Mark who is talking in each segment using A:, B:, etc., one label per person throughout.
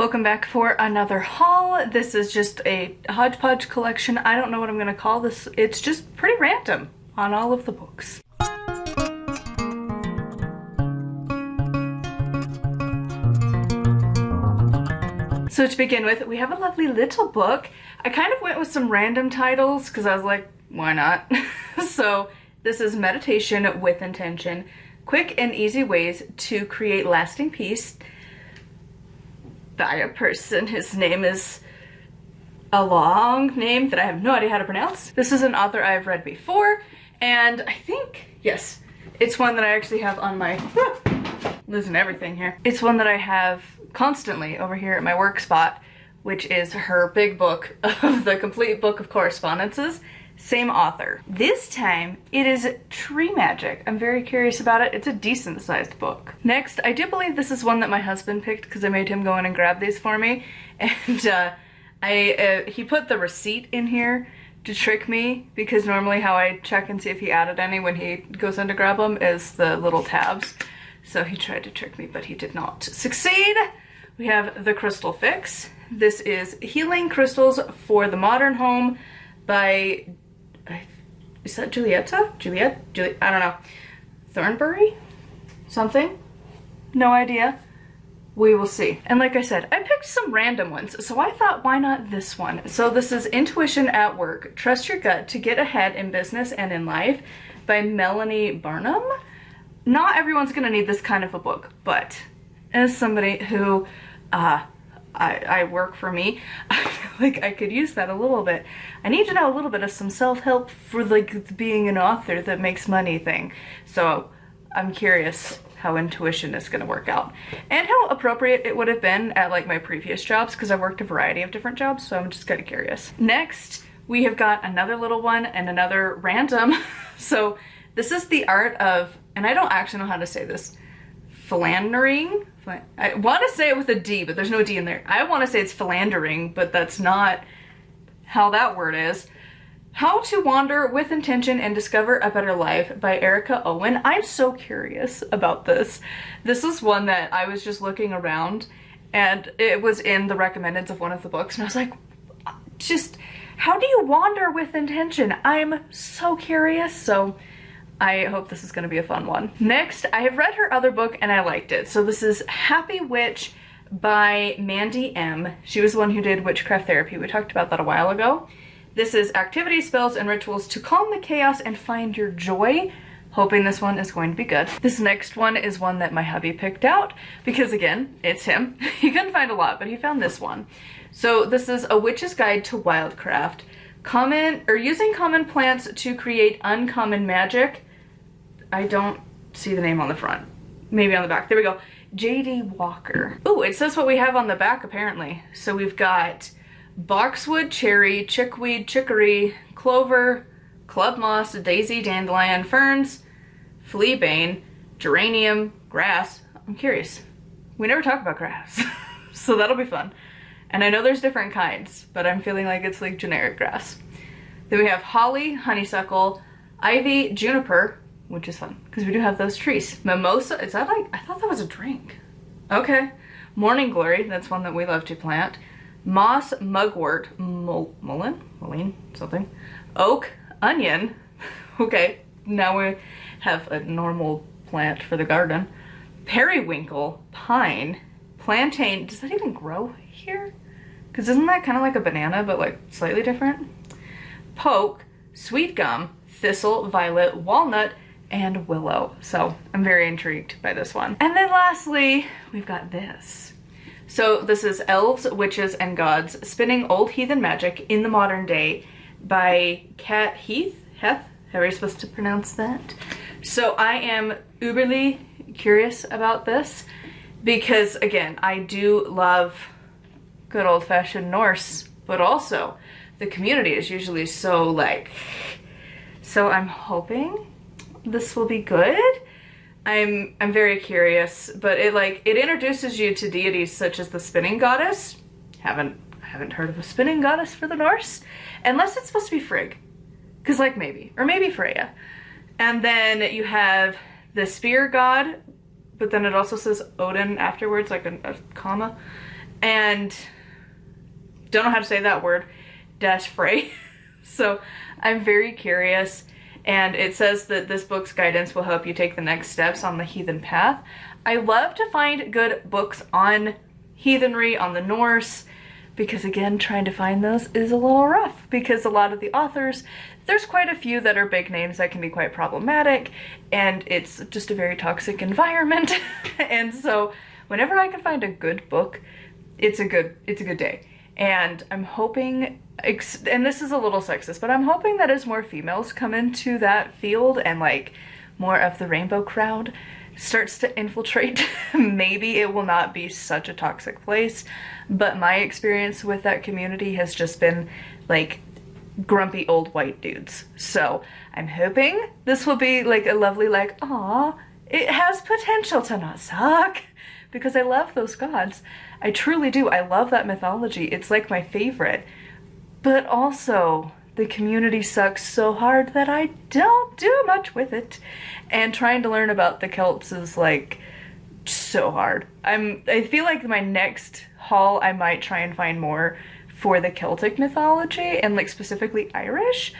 A: Welcome back for another haul. This is just a hodgepodge collection. I don't know what I'm gonna call this. It's just pretty random on all of the books. So to begin with, we have a lovely little book. I kind of went with some random titles because I was like, why not? So this is Meditation with Intention, Quick and Easy Ways to Create Lasting Peace, by a person. His name is a long name that I have no idea how to pronounce. This is an author I've read before, and I think, yes, it's one that I actually have on my, losing everything here. It's one that I have constantly over here at my work spot, which is her big book of the complete book of correspondences. Same author. This time it is Tree Magic. I'm very curious about it. It's a decent sized book. Next, I do believe this is one that my husband picked because I made him go in and grab these for me. And he put the receipt in here to trick me, because normally how I check and see if he added any when he goes in to grab them is the little tabs. So he tried to trick me, but he did not succeed. We have The Crystal Fix. This is Healing Crystals for the Modern Home by, is that Juliet? I don't know. Thornbury? Something? No idea. We will see. And like I said, I picked some random ones, so I thought, why not this one? So this is Intuition at Work, Trust Your Gut to Get Ahead in Business and in Life by Melanie Barnum. Not everyone's gonna need this kind of a book, but as somebody who, I work for me, I feel like I could use that a little bit. I need to know a little bit of some self-help for like being an author that makes money thing. So I'm curious how intuition is going to work out and how appropriate it would have been at like my previous jobs, because I've worked a variety of different jobs, so I'm just kind of curious. Next, we have got another little one and another random. So this is The Art of, and I don't actually know how to say this, philandering. I want to say it with a D, but there's no D in there. I want to say it's philandering, but that's not how that word is. How to Wander with Intention and Discover a Better Life by Erica Owen. I'm so curious about this. This is one that I was just looking around and it was in the recommendeds of one of the books, and I was like, just how do you wander with intention? I'm so curious. So I hope this is going to be a fun one. Next, I have read her other book and I liked it. So this is Happy Witch by Mandy M. She was the one who did Witchcraft Therapy. We talked about that a while ago. This is activities, spells, and rituals to calm the chaos and find your joy. Hoping this one is going to be good. This next one is one that my hubby picked out because, again, it's him. He couldn't find a lot, but he found this one. So this is A Witch's Guide to Wildcraft. Using common plants to create uncommon magic. I don't see the name on the front. Maybe on the back. There we go. J.D. Walker. Ooh, it says what we have on the back apparently. So we've got boxwood, cherry, chickweed, chicory, clover, club moss, daisy, dandelion, ferns, fleabane, geranium, grass. I'm curious. We never talk about grass. So that'll be fun. And I know there's different kinds, but I'm feeling like it's like generic grass. Then we have holly, honeysuckle, ivy, juniper, which is fun because we do have those trees. Mimosa, is that like, I thought that was a drink. Okay. Morning glory, that's one that we love to plant. Moss, mugwort, mullein, something. Oak, onion. Okay, now we have a normal plant for the garden. Periwinkle, pine, plantain. Does that even grow here? Because isn't that kind of like a banana, but like slightly different? Poke, sweet gum, thistle, violet, walnut, and willow. So I'm very intrigued by this one. And then lastly, we've got this. So this is Elves, Witches, and Gods, Spinning Old Heathen Magic in the Modern Day by Kat Heth, how are you supposed to pronounce that? So I am uberly curious about this because, again, I do love good old-fashioned Norse, but also the community is usually so like, so I'm hoping this will be good. I'm very curious, but it introduces you to deities such as the spinning goddess. Haven't heard of a spinning goddess for the Norse, unless it's supposed to be Frigg, because like maybe, or maybe Freya. And then you have the spear god, but then it also says Odin afterwards, like a comma. and don't know how to say that word, dash Frey. So I'm very curious, and it says that this book's guidance will help you take the next steps on the heathen path. I love to find good books on heathenry, on the Norse, because again, trying to find those is a little rough because a lot of the authors, there's quite a few that are big names that can be quite problematic, and it's just a very toxic environment. And so whenever I can find a good book, it's a good day. And I'm hoping, and this is a little sexist, but I'm hoping that as more females come into that field and like more of the rainbow crowd starts to infiltrate, maybe it will not be such a toxic place. But my experience with that community has just been like grumpy old white dudes. So I'm hoping this will be like a lovely, like, aw, it has potential to not suck, because I love those gods. I truly do. I love that mythology. It's like my favorite. But also, the community sucks so hard that I don't do much with it. And trying to learn about the Celts is like so hard. I feel like my next haul I might try and find more for the Celtic mythology and like specifically Irish.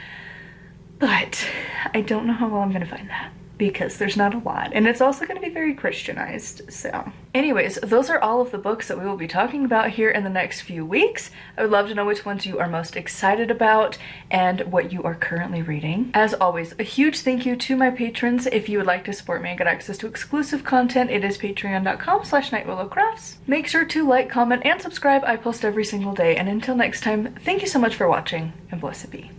A: But I don't know how well I'm gonna find that, because there's not a lot, and it's also going to be very Christianized. So anyways, those are all of the books that we will be talking about here in the next few weeks. I would love to know which ones you are most excited about and what you are currently reading. As always, a huge thank you to my patrons. If you would like to support me and get access to exclusive content, it is patreon.com/nightwillowcrafts. Make sure to like, comment, and subscribe. I post every single day, and until next time, thank you so much for watching, and blessed be.